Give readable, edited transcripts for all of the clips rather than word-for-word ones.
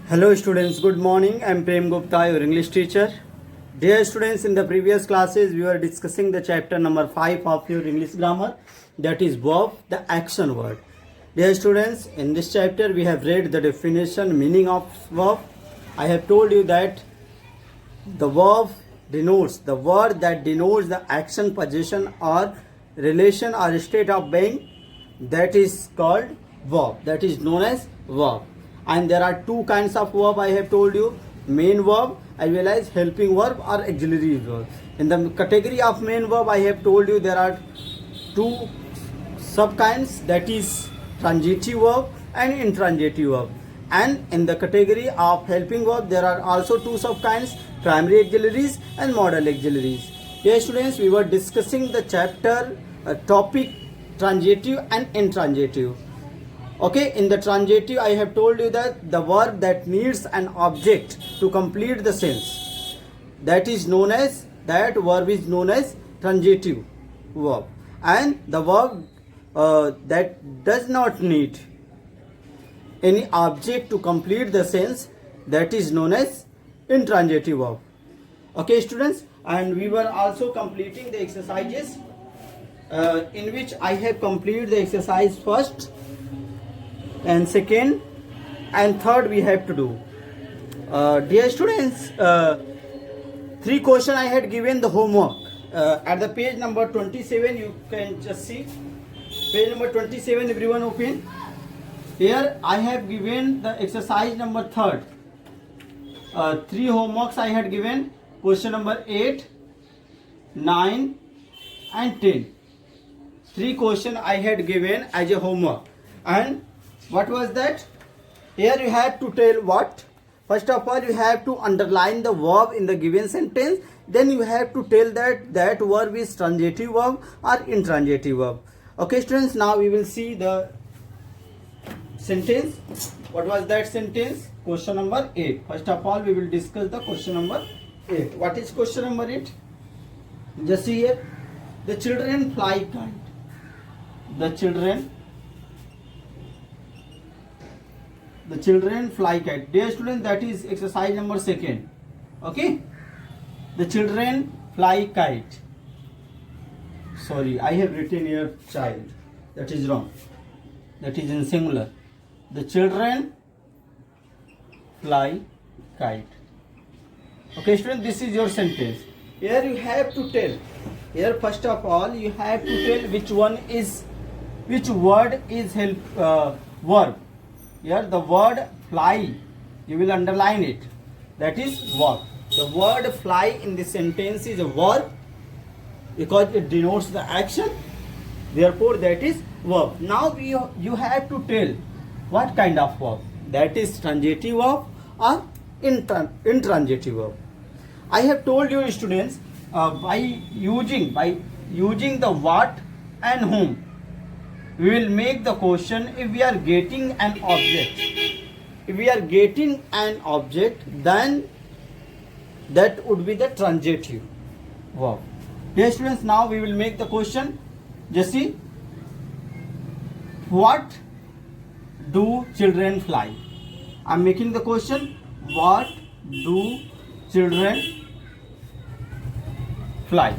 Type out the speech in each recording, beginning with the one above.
Hello students, good morning. I am Prem Gupta, your English teacher. Dear students, in the previous classes we were discussing the chapter number 5 of your English grammar, that is verb, the action word. Dear students, in this chapter we have read the definition, meaning of verb. I have told you that the verb denotes the word that denotes the action, position or relation or state of being, that is called verb, that is known as verb. And there are two kinds of verb I have told you, main verb as well as helping verb or auxiliary verb. In the category of main verb I have told you there are two sub kinds, that is transitive verb and intransitive verb. And in the category of helping verb there are also two sub kinds, primary auxiliaries and modal auxiliaries. Dear students, we were discussing the chapter topic transitive and intransitive. Okay, in the transitive I have told you that the verb that needs an object to complete the sense, that is known as, that verb is known as transitive verb. And the verb that does not need any object to complete the sense, that is known as intransitive verb. Okay students, and we were also completing the exercises in which I have completed the exercise first and second and third we have to do. Dear students, three questions I had given the homework. At the page number 27 you can just see, page number 27, everyone open. Here I have given the exercise number third. Three homeworks I had given, question number 8, 9 and 10. Three questions I had given as a homework. And what was that? Here you have to tell what? First of all, you have to underline the verb in the given sentence. Then you have to tell that that verb is transitive verb or intransitive verb. Okay students, now we will see the sentence. What was that sentence? Question number 8. First of all, we will discuss the question number 8. What is question number 8? Just see here. The children fly kite. The children fly kite. Dear students, that is exercise number 2. Okay, the children fly kite. Sorry, I have written here child, that is wrong, that is in singular. The children fly kite. Okay students, this is your sentence. Here you have to tell, here first of all you have to tell which word is verb. Here the word fly, you will underline it, that is verb. The word fly in this sentence is a verb because it denotes the action, therefore that is verb. Now you have to tell what kind of verb, that is transitive verb or intransitive verb. I have told you students, by using the what and whom, we will make the question if we are getting an object. If we are getting an object, then that would be the transitive verb. Dear students, now we will make the question. Just see, what do children fly? I am making the question, what do children fly?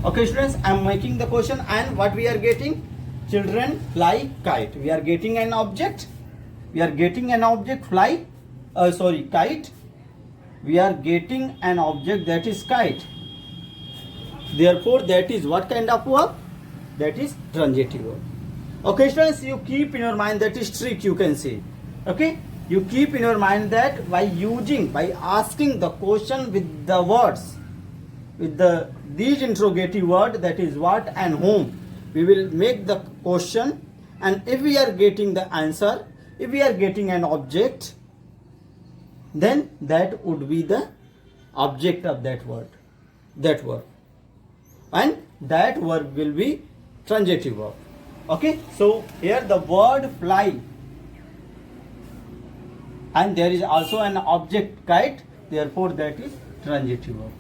Okay students, I am making the question, and what we are getting? Children fly kite. We are getting an object. We are getting an object kite. We are getting an object, that is kite. Therefore that is what kind of verb? That is transitive verb. Okay students, you keep in your mind, that is trick you can say. Okay, you keep in your mind that by asking the question with the words, with these interrogative word, that is what and whom, we will make the question. And if we are getting the answer, if we are getting an object, then that would be the object of that word, that verb, and that verb will be transitive verb. Okay, so here the word fly, and there is also an object kite, therefore that is transitive verb.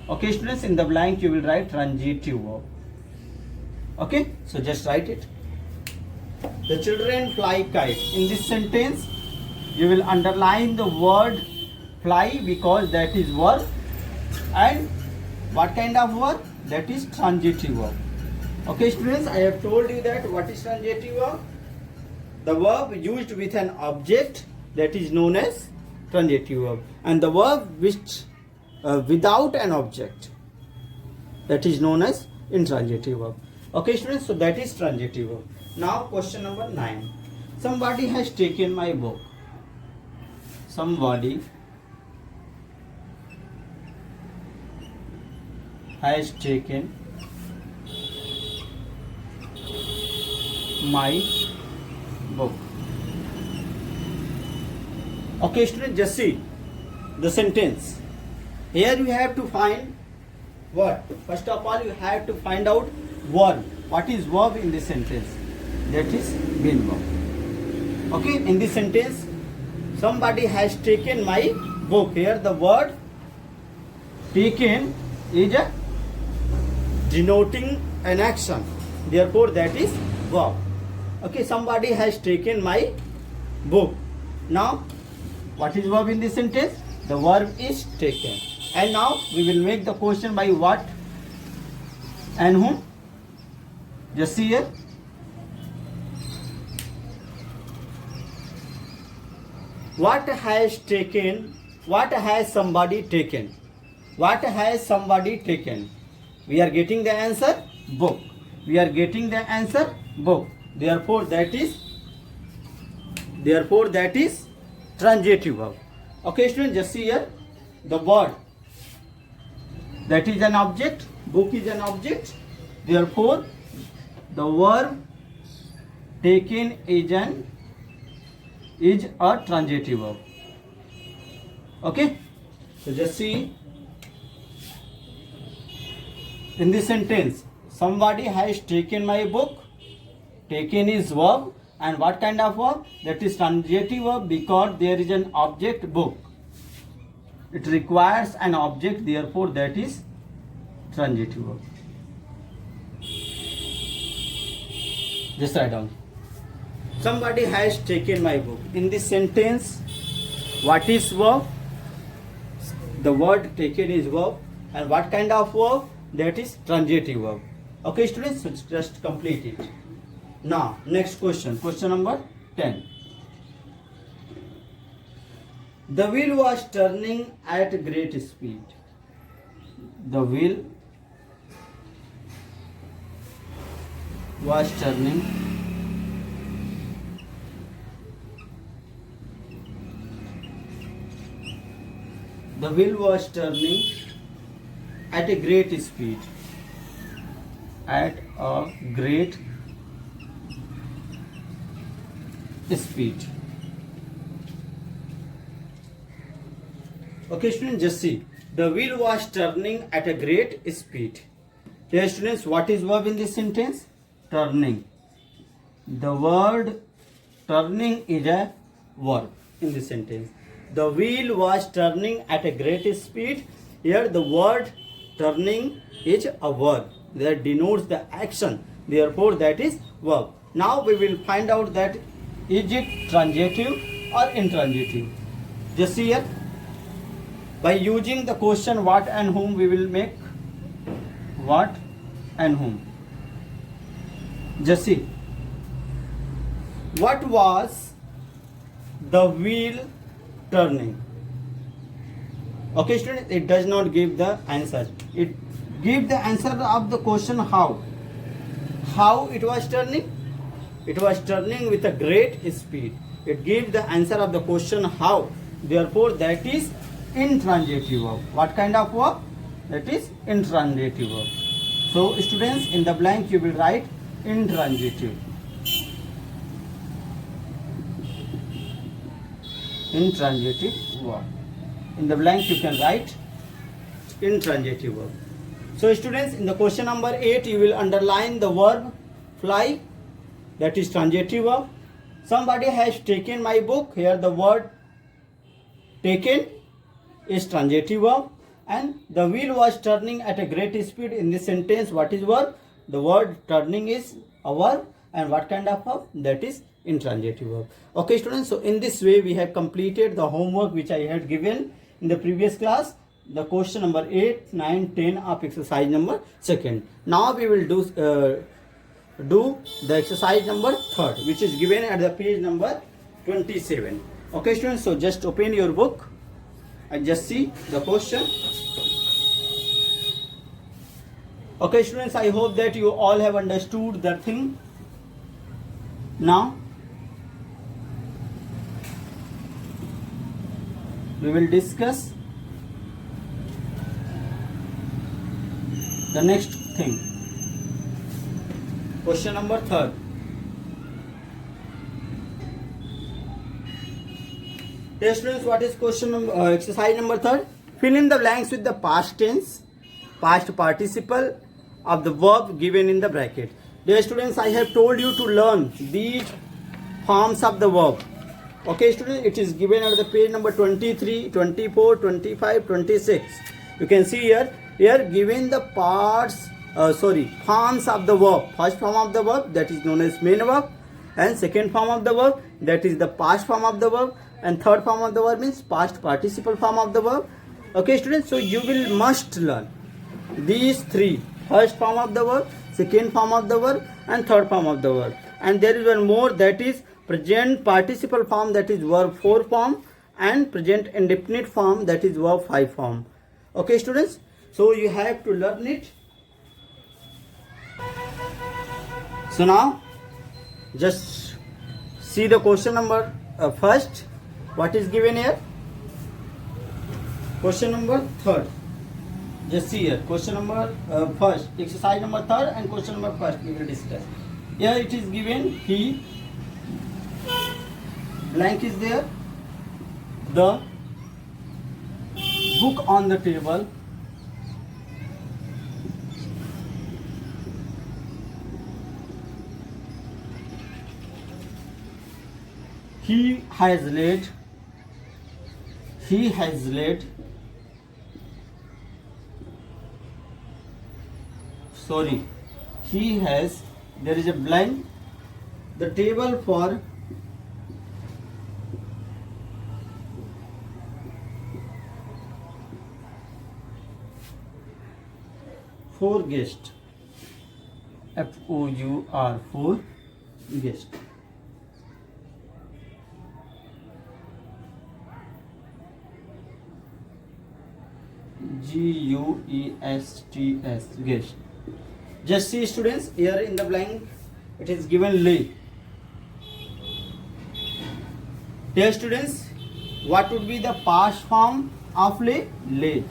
Okay students, in the blank you will write transitive verb. Okay, so just write it. The children fly kite. In this sentence, you will underline the word fly because that is verb. And what kind of verb? That is transitive verb. Okay students, I have told you that what is transitive verb? The verb used with an object, that is known as transitive verb, and the verb which without an object, that is known as intransitive verb. Okay students, so that is transitive verb. Now question number 9. Somebody has taken my book. Somebody has taken my book. Okay students, just see the sentence. Here you have to find what? First of all, you have to find out verb. What is verb in this sentence? That is been verb. Okay, in this sentence, somebody has taken my book. Here the word taken is a denoting an action. Therefore, that is verb. Okay, somebody has taken my book. Now, what is verb in this sentence? The verb is taken. And now we will make the question by what and whom. Just see here. What has taken? What has somebody taken? What has somebody taken? We are getting the answer book. We are getting the answer book. Therefore, that is transitive verb. Okay, students, just see here the word. That is an object. Book is an object. Therefore, the verb taken is a transitive verb. Okay, so just see in this sentence, somebody has taken my book. Taken is verb, and what kind of verb? That is transitive verb because there is an object, book. It requires an object, therefore that is transitive verb. Just write down. Somebody has taken my book. In this sentence, what is verb? The word taken is verb, and what kind of verb? That is transitive verb. Okay students, so just complete it. Now next question, question number 10. The wheel was turning at great speed. The wheel was turning at a great speed. At a great speed. Okay students, just see. The wheel was turning at a great speed. Here students, what is verb in this sentence? Turning. The word turning is a verb in this sentence. The wheel was turning at a great speed. Here the word turning is a verb that denotes the action. Therefore that is verb. Now we will find out that is it transitive or intransitive. Just see here. By using the question what and whom, we will make what and whom. Just see. What was the wheel turning? Okay students, it does not give the answer. It gives the answer of the question how. How it was turning? It was turning with a great speed. It gives the answer of the question how. Therefore that is intransitive verb. What kind of verb? That is intransitive verb. So students, in the blank you will write intransitive. Intransitive verb. In the blank you can write intransitive verb. So students, in the question number 8 you will underline the verb fly, that is transitive verb. Somebody has taken my book. Here the word taken is transitive verb, and the wheel was turning at a great speed. In this sentence, what is verb? The word turning is a verb, and what kind of verb? That is intransitive verb. Okay students, so in this way we have completed the homework which I had given in the previous class, the question number 8, 9, 10 of exercise number 2nd. Now we will do the exercise number 3rd, which is given at the page number 27. Okay students, so just open your book and just see the question. Okay students, I hope that you all have understood the thing. Now we will discuss the next thing. Question number 3rd. Dear students, what is question number exercise number 3rd? Fill in the blanks with the past tense, past participle of the verb given in the bracket. Dear students, I have told you to learn these forms of the verb. Okay students, it is given at the page number 23, 24, 25, 26. You can see here given the forms of the verb. First form of the verb, that is known as main verb, and second form of the verb, that is the past form of the verb, and third form of the verb means past participle form of the verb. Okay students, so you will must learn these three: first form of the verb, second form of the verb, and third form of the verb. And there is one more, that is present participle form, that is verb 4 form, and present indefinite form, that is verb 5 form. Okay students, so you have to learn it. So now just see the question number first. What is given here? Question number 3rd. Just see here, question number first, exercise number 3rd, and question number 1st we will discuss. Here it is given, he, blank is there, the book on the table, he has laid, he has, there is a blank, the table for four guests, FOUR, 4 guests. GUESTS, guest. Just see students, here in the blank it is given lay. Dear students, what would be the past form of lay? Laid.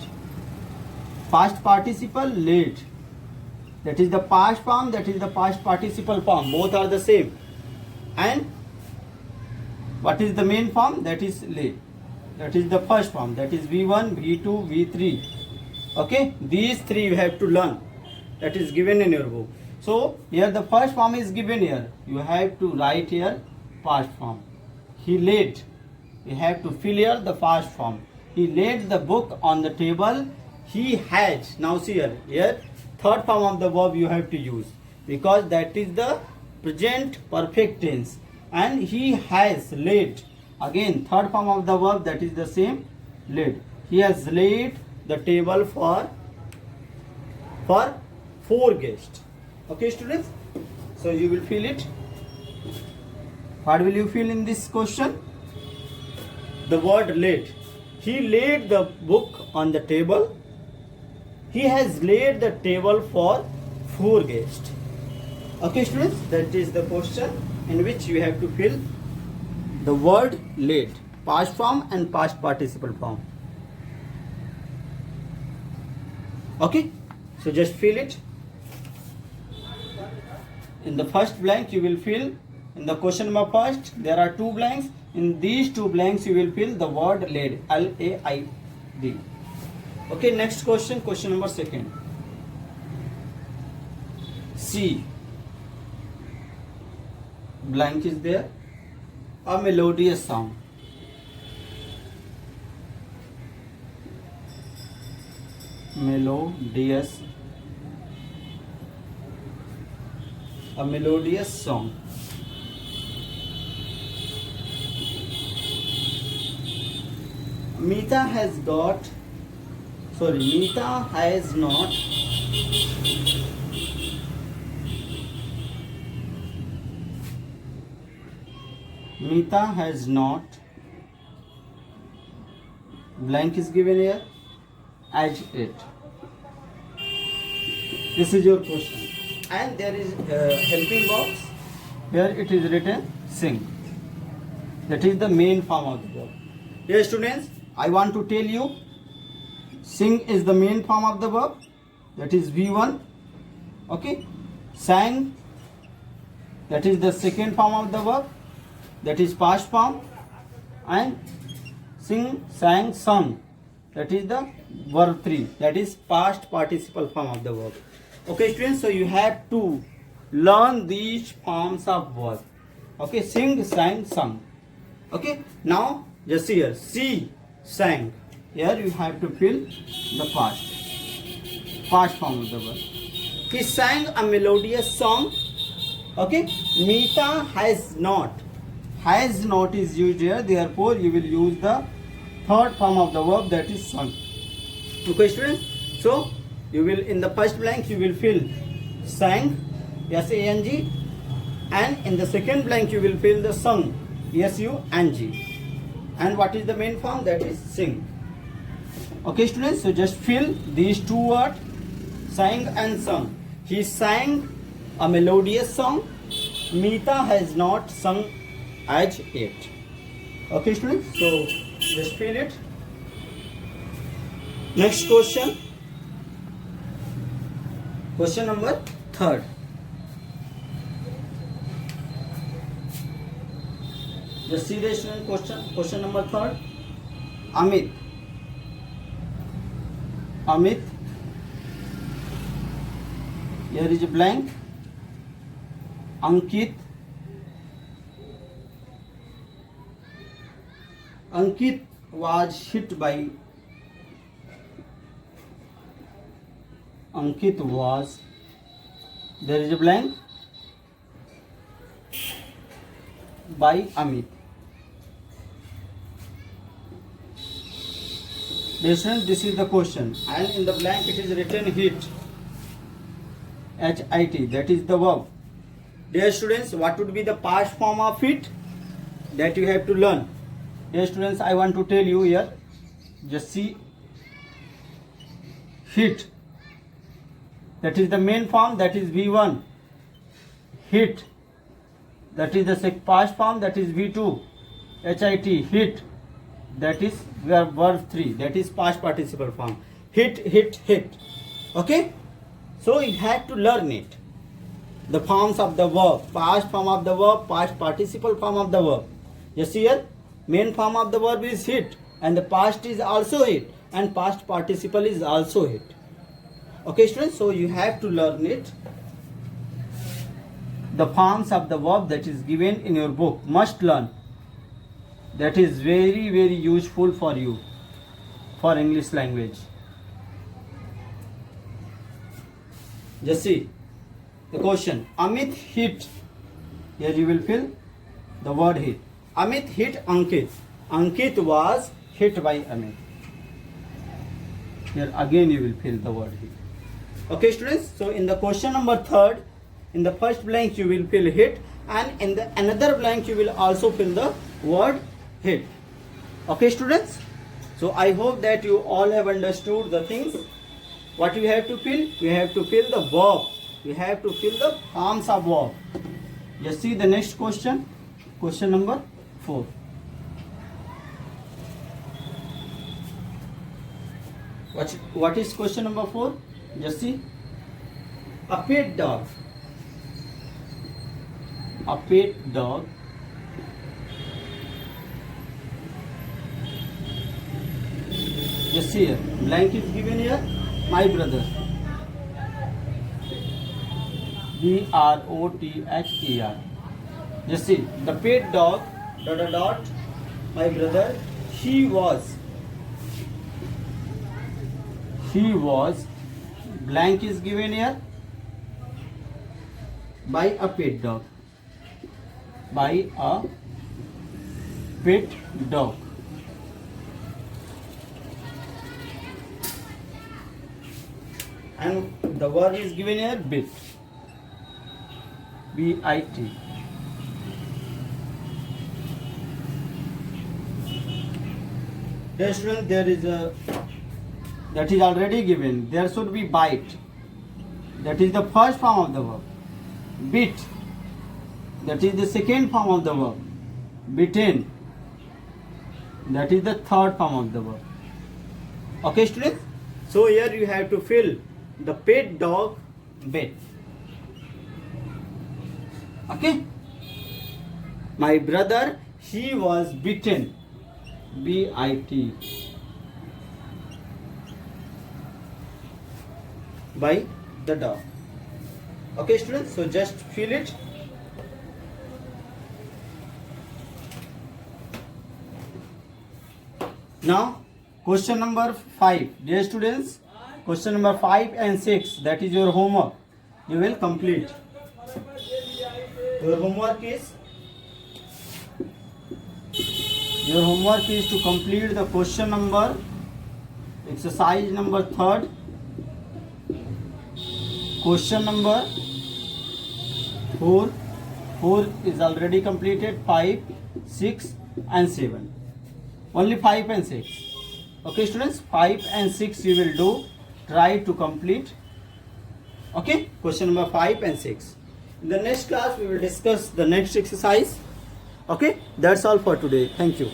Past participle, laid. That is the past form, that is the past participle form. Both are the same. And what is the main form? That is lay. That is the first form. That is V1, V2, V3. Okay, these three you have to learn. That is given in your book. So here the first form is given here. You have to write here past form. He laid. You have to fill here the past form. He laid the book on the table. He has. Now see here third form of the verb you have to use, because that is the present perfect tense. And he has laid. Again third form of the verb, that is the same, laid. He has laid the table for 4 guests. Okay students, so you will fill it. What will you fill in this question? The word laid. He laid the book on the table. He has laid the table for 4 guests. Okay students, that is the question in which you have to fill the word laid, past form and past participle form. Okay, so just fill it. In the first blank you will fill, in the question number first there are 2 blanks. In these 2 blanks you will fill the word laid, LAID. Okay, next question, question number 2nd. C, blank is there, a melodious sound. Melodious A melodious song. Meeta has got, sorry, Meeta has not Meeta has not, blank is given here, as it. This is your question. And there is helping box. Here it is written sing. That is the main form of the verb. Dear students, I want to tell you, sing is the main form of the verb. That is V1. Okay. Sang, that is the second form of the verb. That is past form. And sing, sang, sung, that is the verb 3. That is past participle form of the verb. Okay students, so you have to learn these forms of verb. Okay, sing, sang, sung. Okay, now just here, see, sang. Here you have to fill the past form of the verb. He sang a melodious song. Okay, Meeta has not is used here, therefore you will use the third form of the verb, that is sung. Okay students, so you will, in the first blank you will fill sang, S-A-N-G, and in the second blank you will fill the sung, S-U-N-G. And what is the main form? That is sing. Okay students, so just fill these two words, sang and sung. He sang a melodious song. Meeta has not sung as yet. Okay students, so just fill it. Next question. Question number 3rd. Just see the student question number 3rd. Amit. Here is a blank. Ankit was hit by there is a blank by Amit. Listen, this is the question, and in the blank it is written hit, H-I-T, that is the verb. Dear students, what would be the past form of it? That you have to learn. Dear students, I want to tell you here, just see, hit, that is the main form, that is V1. Hit, that is the past form, that is V2. H-I-T, hit, that is verb 3, that is past participle form. Hit. Okay, so you have to learn it, the forms of the verb, past form of the verb, past participle form of the verb. Just here, main form of the verb is hit, and the past is also hit, and past participle is also hit. Okay students, so you have to learn it, the forms of the verb that is given in your book, must learn. That is very, very useful for you, for English language. Just see the question. Amit hit, here you will fill the word hit. Amit hit Ankit. Ankit was hit by Amit. Here again you will fill the word hit. Okay students, so in the question number 3rd, in the first blank you will fill hit, and in the another blank you will also fill the word hit. Okay students, so I hope that you all have understood the things. What you have to fill? You have to fill the verb. You have to fill the forms of verb. Just see the next question. Question number 4. What is question number 4? Just see. A pet dog. A pet dog just see here, blank is given here, my brother, B-R-O-T-H-E-R. Just see, the pet dog, my brother, he was, blank is given here, Buy a pet dog. Buy a pet dog. And the verb is given here, bit. B-I-T. Dear student, there is a, that is already given. There should be bite. That is the first form of the verb. Bit. That is the second form of the verb. Bitten. That is the third form of the verb. Okay, students? So here you have to fill the pet dog bit. Okay? My brother, he was bitten. B-I-T. By the dog. Okay, students? So just fill it. Now, question number 5. Dear students, question number 5 and 6, that is your homework. You will complete. Your homework is to complete the question number, exercise number 3rd, question number 4. 4 is already completed. 5, 6 and 7. Only 5 and 6. Okay, students, 5 and 6 you will do. Try to complete. Okay, question number 5 and 6. In the next class, we will discuss the next exercise. Okay, that's all for today. Thank you.